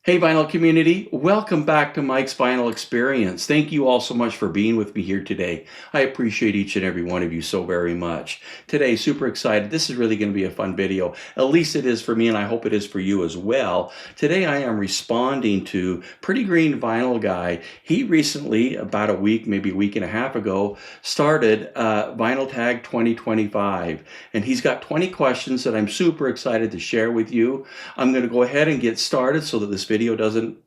Hey, vinyl community, welcome back to Mike's Vinyl Experience. Thank you all so much for being with me here today. I appreciate each and every one of you so very much. Today, super excited. This is really going to be a fun video. At least it is for me, and I hope it is for you as well. Today, I am responding to Pretty Green Vinyl Guy. He recently, about a week, maybe a week and a half ago, started Vinyl Tag 2025. And he's got 20 questions that I'm super excited to share with you. I'm going to go ahead and get started so that this video doesn't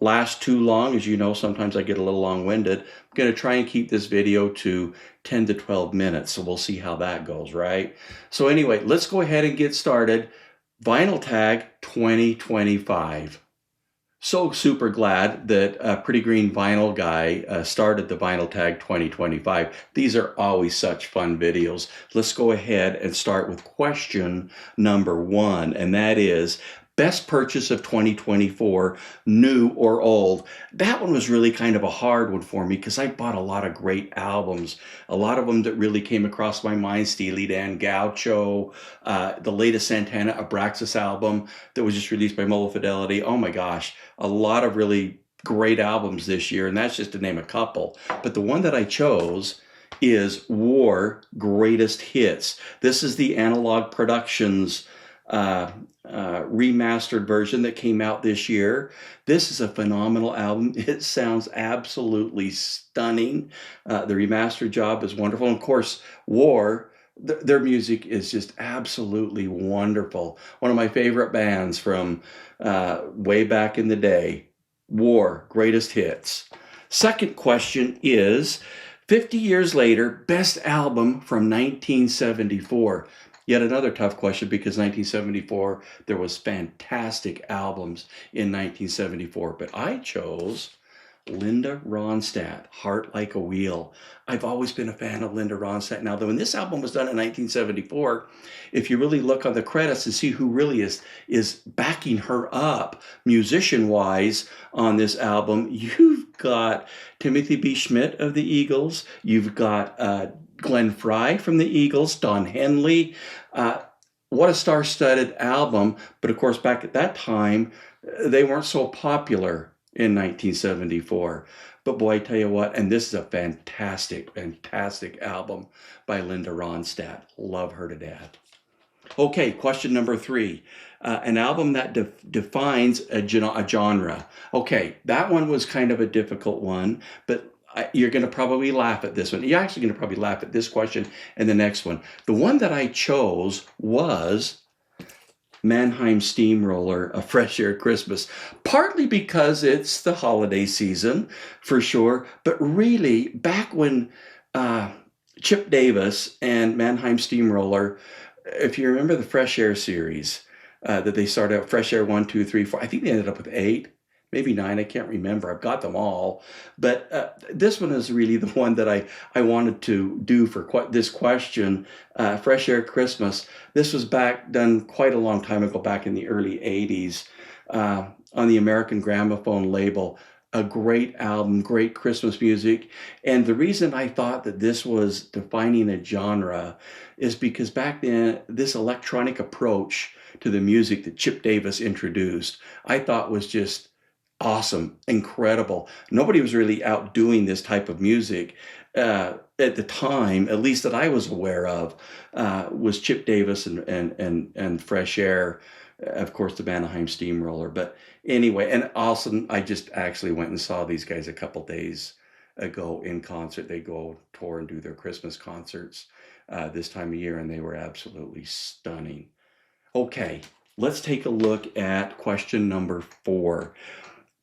last too long. As you know, sometimes I get a little long-winded. I'm going to try and keep this video to 10 to 12 minutes, so we'll see how that goes, right? So anyway, let's go ahead and get started. Vinyl Tag 2025. So super glad that Pretty Green Vinyl Guy started the Vinyl Tag 2025. These are always such fun videos. Let's go ahead and start with question number one, and that is, best purchase of 2024, new or old? That one was really kind of a hard one for me because I bought a lot of great albums. A lot of them that really came across my mind: Steely Dan, Gaucho, the latest Santana Abraxas album that was just released by Mola Fidelity. Oh my gosh, a lot of really great albums this year, and that's just to name a couple. But the one that I chose is War Greatest Hits. This is the Analog Productions remastered version that came out this year. This is a phenomenal album. It sounds absolutely stunning. The remastered job is wonderful. And of course, War, their music is just absolutely wonderful. One of my favorite bands from way back in the day. War, Greatest Hits. Second question is, 50 years later, best album from 1974. Yet another tough question, because 1974, there was fantastic albums in 1974, but I chose Linda Ronstadt, Heart Like a Wheel. I've always been a fan of Linda Ronstadt. Now, when this album was done in 1974, if you really look on the credits and see who really is backing her up musician-wise on this album, you've got Timothy B. Schmidt of the Eagles, you've got Glenn Frey from the Eagles, Don Henley. What a star-studded album. But of course, back at that time, they weren't so popular in 1974. But boy, I tell you what, and this is a fantastic, fantastic album by Linda Ronstadt. Love her to death. Okay, question number three. An album that defines a genre. Okay, that one was kind of a difficult one, but you're going to probably laugh at this one. You're actually going to probably laugh at this question and the next one. The one that I chose was Mannheim Steamroller, A Fresh Air Christmas, partly because it's the holiday season, for sure, but really, back when Chip Davis and Mannheim Steamroller, if you remember the Fresh Air series, that they started out, Fresh Air 1, 2, 3, 4, I think they ended up with 8, maybe 9, I can't remember. I've got them all. But this one is really the one that I wanted to do for this question, Fresh Air Christmas. This was done quite a long time ago, back in the early 80s, on the American Gramophone label. A great album, great Christmas music. And the reason I thought that this was defining a genre is because back then, this electronic approach to the music that Chip Davis introduced, I thought was just awesome, incredible. Nobody was really out doing this type of music at the time, at least that I was aware of, was Chip Davis and Fresh Air, of course, the Mannheim Steamroller. But anyway, and also I just actually went and saw these guys a couple days ago in concert. They go tour and do their Christmas concerts this time of year, and they were absolutely stunning. Okay, let's take a look at question number 4.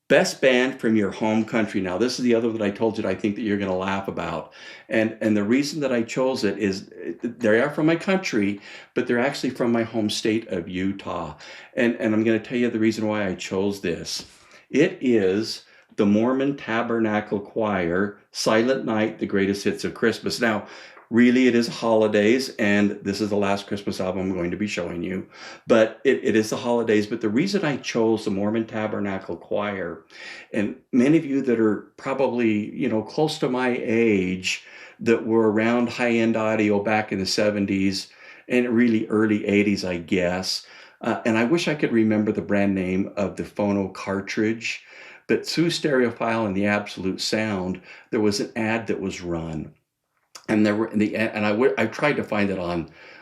Best band from your home country. Now, this is the other that I told you that I think that you're going to laugh about. And the reason that I chose it is they are from my country, but they're actually from my home state of Utah. And I'm going to tell you the reason why I chose this. It is the Mormon Tabernacle Choir, Silent Night, The Greatest Hits of Christmas. Now, really, it is holidays, and this is the last Christmas album I'm going to be showing you. But it is the holidays. But the reason I chose the Mormon Tabernacle Choir, and many of you that are probably, close to my age, that were around high-end audio back in the 70s and really early 80s, I guess, And I wish I could remember the brand name of the phono cartridge, but through Stereophile and the Absolute Sound, there was an ad that was run, and there were in the and I tried to find it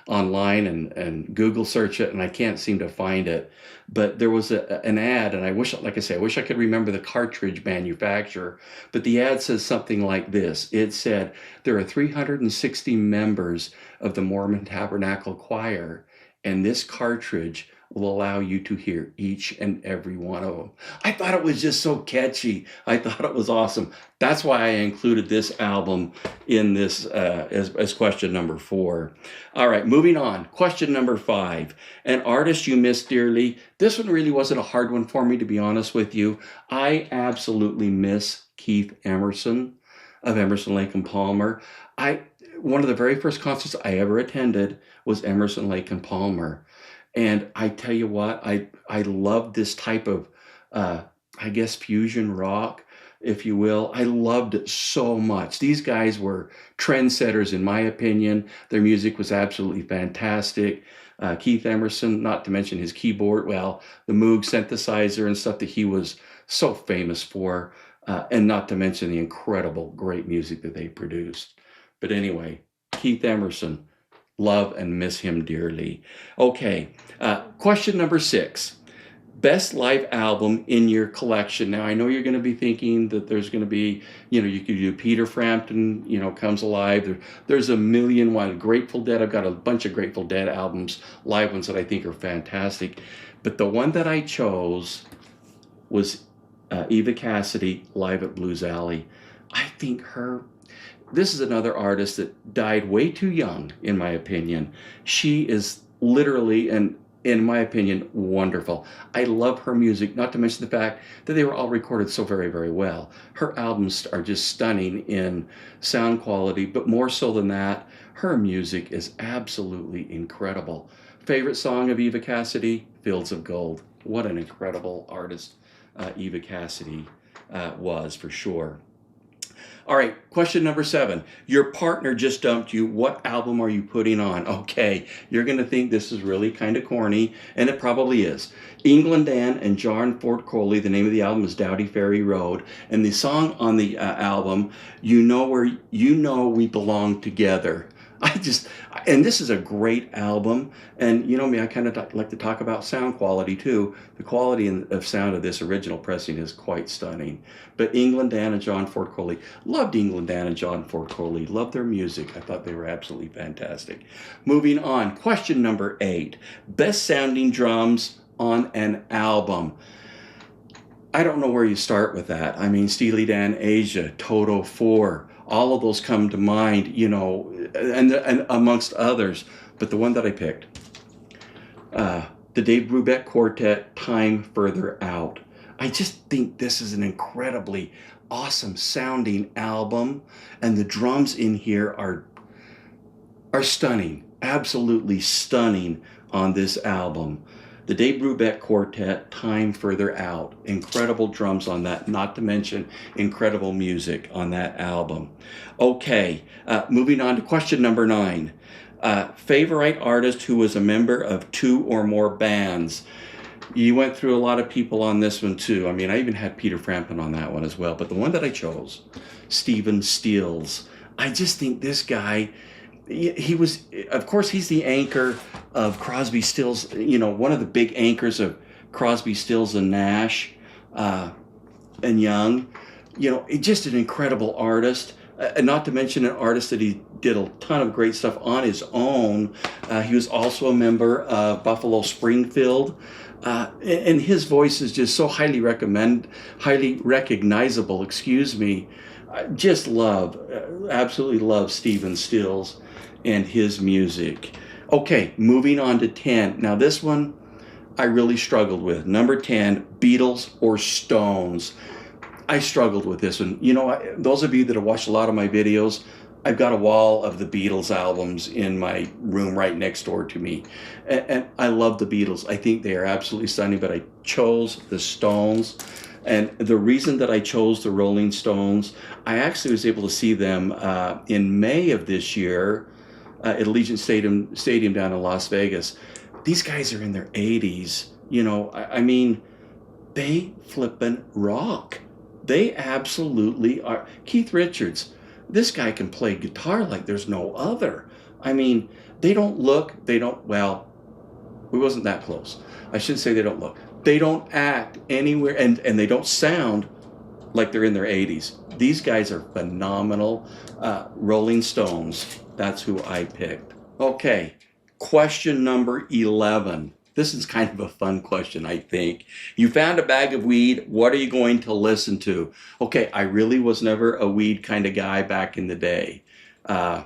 online and Google search it, and I can't seem to find it. But there was an ad, and I wish, like I say, I wish I could remember the cartridge manufacturer. But the ad says something like this. It said there are 360 members of the Mormon Tabernacle Choir, and this cartridge will allow you to hear each and every one of them. I thought it was just so catchy. I thought it was awesome. That's why I included this album in this as question number 4. All right, moving on. Question number 5. An artist you miss dearly. This one really wasn't a hard one for me, to be honest with you. I absolutely miss Keith Emerson of Emerson, Lake and Palmer. One of the very first concerts I ever attended was Emerson, Lake and Palmer. And I tell you what, I love this type of, I guess, fusion rock, if you will. I loved it so much. These guys were trendsetters, in my opinion. Their music was absolutely fantastic. Keith Emerson, not to mention his keyboard, well, the Moog synthesizer and stuff that he was so famous for, and not to mention the incredible, great music that they produced. But anyway, Keith Emerson. Love and miss him dearly. Okay, question number 6. Best live album in your collection. Now, I know you're going to be thinking that there's going to be, you could do Peter Frampton, Comes Alive. There's a million one. Grateful Dead. I've got a bunch of Grateful Dead albums, live ones that I think are fantastic. But the one that I chose was Eva Cassidy, live at Blues Alley. I think this is another artist that died way too young, in my opinion. She is literally, and in my opinion, wonderful. I love her music, not to mention the fact that they were all recorded so very, very well. Her albums are just stunning in sound quality, but more so than that, her music is absolutely incredible. Favorite song of Eva Cassidy? Fields of Gold. What an incredible artist Eva Cassidy was, for sure. All right, question number 7. Your partner just dumped you. What album are you putting on? Okay, you're going to think this is really kind of corny, and it probably is. England Dan and John Ford Coley, the name of the album is Dowdy Ferry Road, and the song on the album, You Know We Belong Together. And this is a great album, and you know me, I kind of like to talk about sound quality too. The quality of sound of this original pressing is quite stunning. But England Dan and John Ford Coley, loved England Dan and John Ford Coley, loved their music. I thought they were absolutely fantastic. Moving on, question number 8. Best sounding drums on an album. I don't know where you start with that. I mean, Steely Dan Asia, Toto 4, all of those come to mind, and amongst others. But the one that I picked, the Dave Brubeck Quartet, Time Further Out. I just think this is an incredibly awesome sounding album, and the drums in here are stunning, absolutely stunning on this album. The Dave Brubeck Quartet, Time Further Out. Incredible drums on that, not to mention incredible music on that album. Okay, moving on to question number 9. Favorite artist who was a member of 2 or more bands. You went through a lot of people on this one too. I mean, I even had Peter Frampton on that one as well. But the one that I chose, Stephen Stills. I just think this guy, he was, of course, he's the anchor of Crosby, Stills, one of the big anchors of Crosby, Stills and Nash and Young. Just an incredible artist. And not to mention an artist that he did a ton of great stuff on his own. He was also a member of Buffalo Springfield. And his voice is just so highly recognizable, I just absolutely love Stephen Stills and his music. Okay, moving on to 10. Now this one I really struggled with. Number 10, Beatles or Stones. I struggled with this one. Those of you that have watched a lot of my videos, I've got a wall of the Beatles albums in my room right next door to me. And I love the Beatles. I think they are absolutely stunning, but I chose the Stones. And the reason that I chose the Rolling Stones, I actually was able to see them in May of this year at Allegiant Stadium down in Las Vegas. these guys are in their 80s. You know, I mean, they flippin' rock. They absolutely are. Keith Richards, this guy can play guitar like there's no other. I mean, they don't, well, we wasn't that close. I shouldn't say they don't look. They don't act anywhere, and they don't sound like they're in their 80s. These guys are phenomenal. Rolling Stones, that's who I picked. Okay, question number 11. This is kind of a fun question, I think. You found a bag of weed. What are you going to listen to? Okay, I really was never a weed kind of guy back in the day. Uh,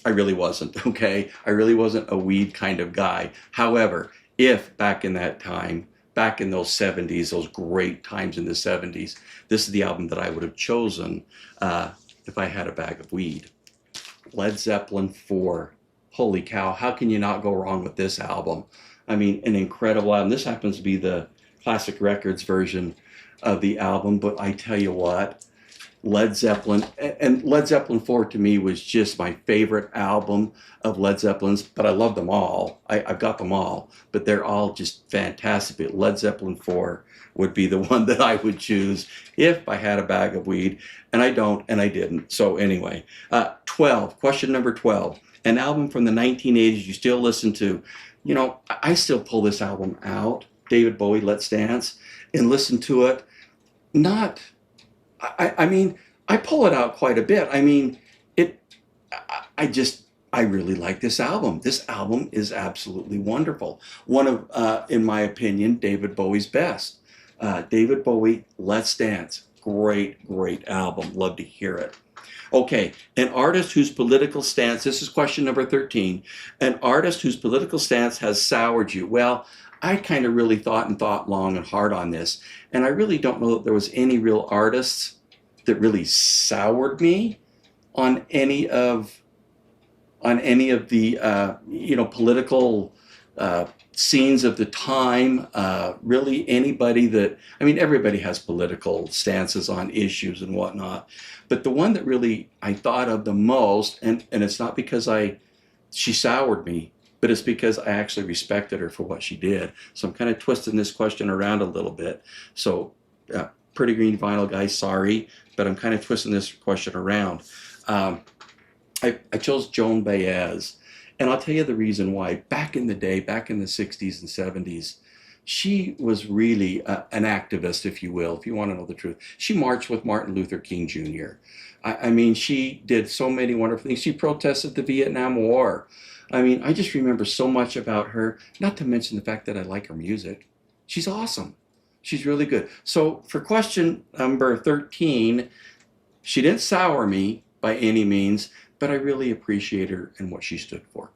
I really wasn't, okay? I really wasn't a weed kind of guy. However, if back in that time, back in those 70s, those great times in the 70s, this is the album that I would have chosen if I had a bag of weed. Led Zeppelin 4. Holy cow, how can you not go wrong with this album? I mean, an incredible album. This happens to be the Classic Records version of the album, but I tell you what, Led Zeppelin, and Led Zeppelin 4 to me was just my favorite album of Led Zeppelin's, but I love them all. I've got them all, but they're all just fantastic. But Led Zeppelin 4 would be the one that I would choose if I had a bag of weed, and I don't, and I didn't. So anyway, 12, question number 12, an album from the 1980s you still listen to. You know, I still pull this album out, David Bowie, Let's Dance, and listen to it. Not I mean, I pull it out quite a bit. I mean, it. I really like this album. This album is absolutely wonderful. One of, in my opinion, David Bowie's best. David Bowie, Let's Dance. Great, great album. Love to hear it. Okay, an artist whose political stance, this is question number 13, an artist whose political stance has soured you. Well, I kind of really thought long and hard on this, and I really don't know that there was any real artists that really soured me on any of the political scenes of the time. Really, anybody that, I mean, everybody has political stances on issues and whatnot, but the one that really I thought of the most, and it's not because she soured me, but it's because I actually respected her for what she did. So I'm kind of twisting this question around a little bit. So, Pretty Green Vinyl guys, sorry, but I'm kind of twisting this question around. I chose Joan Baez, and I'll tell you the reason why. Back in the day, back in the 60s and 70s, she was really an activist, if you will, if you want to know the truth. She marched with Martin Luther King Jr. I mean, she did so many wonderful things. She protested the Vietnam War. I mean, I just remember so much about her, not to mention the fact that I like her music. She's awesome. She's really good. So for question number 13, she didn't sour me by any means, but I really appreciate her and what she stood for.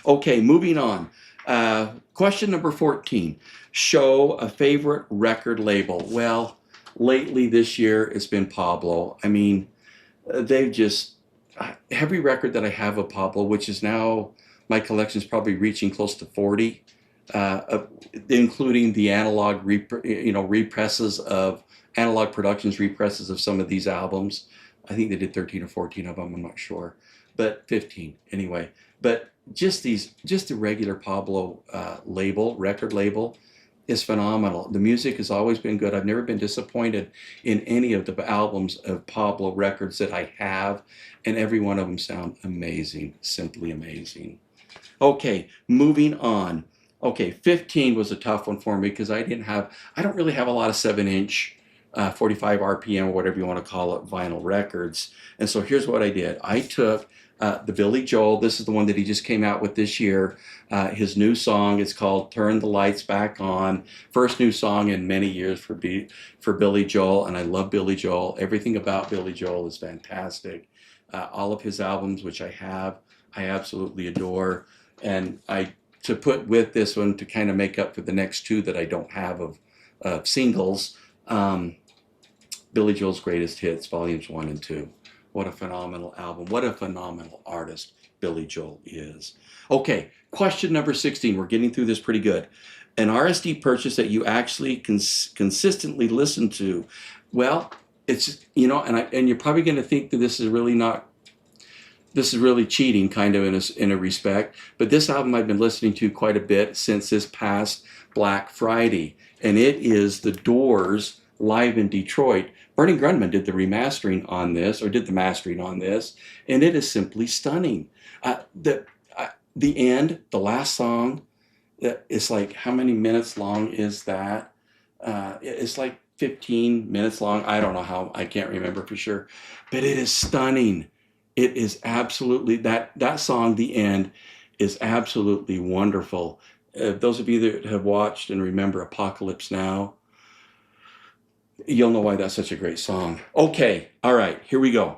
Okay, moving on. Question number 14, show a favorite record label. Well, lately this year it's been Pablo. I mean, they've just, every record that I have of Pablo, which is now, my collection is probably reaching close to 40, including the analog, represses of, analog productions represses of some of these albums. I think they did 13 or 14 of them, I'm not sure, but 15 anyway. But just the regular Pablo record label is phenomenal. The music has always been good. I've never been disappointed in any of the albums of Pablo records that I have, and every one of them sound amazing, simply amazing. Okay, moving on. Okay, 15 was a tough one for me because I don't really have a lot of 7-inch 45 RPM or whatever you want to call it, vinyl records. And so here's what I did. I took the Billy Joel, this is the one that he just came out with this year, his new song, it's called Turn the Lights Back On. First new song in many years for Billy Joel, and I love Billy Joel. Everything about Billy Joel is fantastic. All of his albums, which I absolutely adore. And to put with this one to kind of make up for the next two that I don't have of singles, Billy Joel's Greatest Hits, Volumes 1 and 2. What a phenomenal album. What a phenomenal artist Billy Joel is. Okay, question number 16. We're getting through this pretty good. An RSD purchase that you actually consistently listen to. Well, it's, and you're probably going to think that this this is really cheating kind of in a respect, but this album I've been listening to quite a bit since this past Black Friday, and it is The Doors live in Detroit. Bernie Grundman did the remastering on this, or did the mastering on this, and it is simply stunning. The end, the last song, it's like, how many minutes long is that? It's like 15 minutes long. I don't know how, I can't remember for sure, but it is stunning. It is absolutely, that song, the end, is absolutely wonderful. Those of you that have watched and remember Apocalypse Now, you'll know why that's such a great song. Okay, all right, here we go.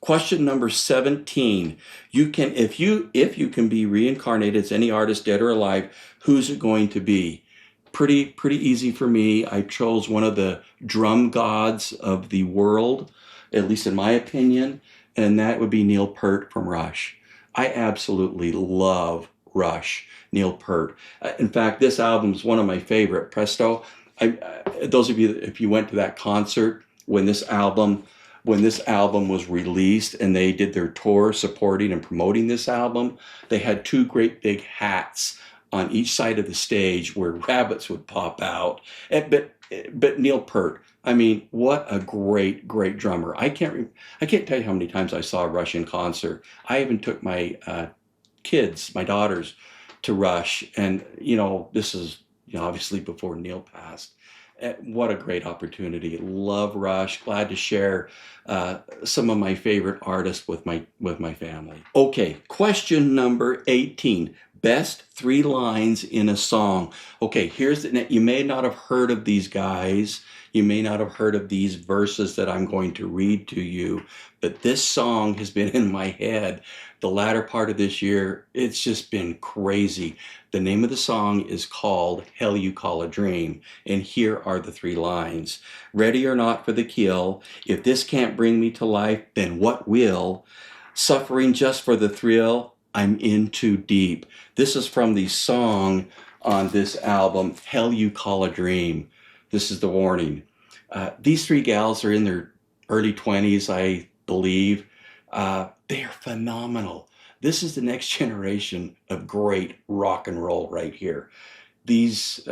Question number 17. You can, if you can be reincarnated as any artist, dead or alive, who's it going to be? Pretty easy for me. I chose one of the drum gods of the world, at least in my opinion, and that would be Neil Peart from Rush. I absolutely love Rush, Neil Peart. In fact, this album is one of my favorite. Presto. Those of you, if you went to that concert when this album was released and they did their tour supporting and promoting this album, they had two great big hats on each side of the stage where rabbits would pop out. But Neil Peart, I mean, what a great drummer. I can't tell you how many times I saw Rush in concert. I even took my kids, my daughters, to Rush, and this is obviously before Neil passed. What a great opportunity. Love Rush. Glad to share some of my favorite artists with my family. Okay, question number 18. Best 3 lines in a song. Okay, you may not have heard of these guys. You may not have heard of these verses that I'm going to read to you, but this song has been in my head the latter part of this year. It's just been crazy. The name of the song is called Hell You Call a Dream, and here are the 3 lines. Ready or not for the kill, if this can't bring me to life, then what will? Suffering just for the thrill, I'm in too deep. This is from the song on this album, Hell You Call a Dream. This is the warning. These 3 gals are in their early 20s, I believe. They are phenomenal. This is the next generation of great rock and roll right here. These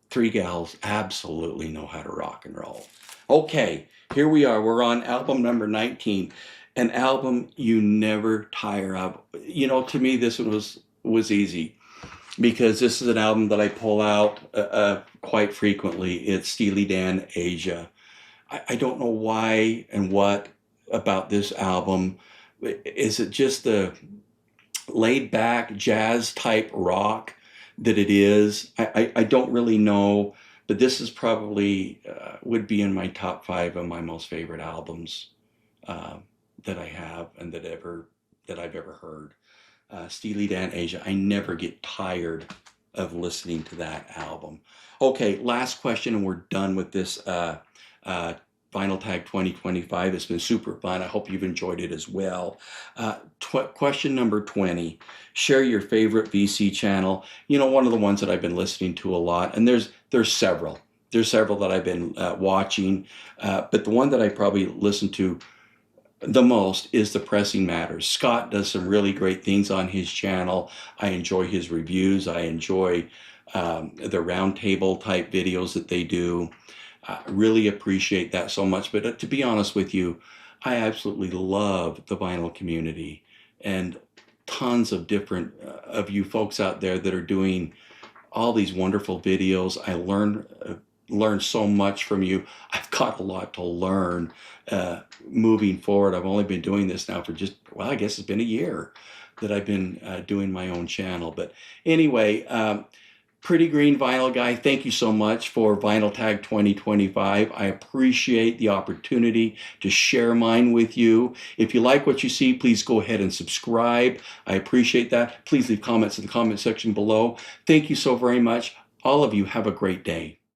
3 gals absolutely know how to rock and roll. Okay, here we are. We're on album number 19, an album you never tire of. To me, this one was easy because this is an album that I pull out quite frequently. It's Steely Dan Asia. I don't know why and what about this album. Is it just the laid back jazz type rock that it is? I don't really know, but this is probably would be in my top 5 of my most favorite albums that I have and that I've ever heard. Steely Dan Asia. I never get tired of listening to that album. Okay, last question, and we're done with this Vinyl Tag 2025. It's been super fun. I hope you've enjoyed it as well. Question number 20. Share your favorite VC channel. One of the ones that I've been listening to a lot, and there's several. There's several that I've been watching, but the one that I probably listen to the most is the Pressing Matters. Scott does some really great things on his channel. I enjoy his reviews. I enjoy the roundtable type videos that they do. Really appreciate that so much. But to be honest with you, I absolutely love the vinyl community and tons of different of you folks out there that are doing all these wonderful videos. I learn so much from you. I've got a lot to learn moving forward. I've only been doing this now for I guess it's been a year that I've been doing my own channel. But anyway, Pretty Green Vinyl Guy, thank you so much for Vinyl Tag 2025. I appreciate the opportunity to share mine with you. If you like what you see, please go ahead and subscribe. I appreciate that. Please leave comments in the comment section below. Thank you so very much. All of you have a great day.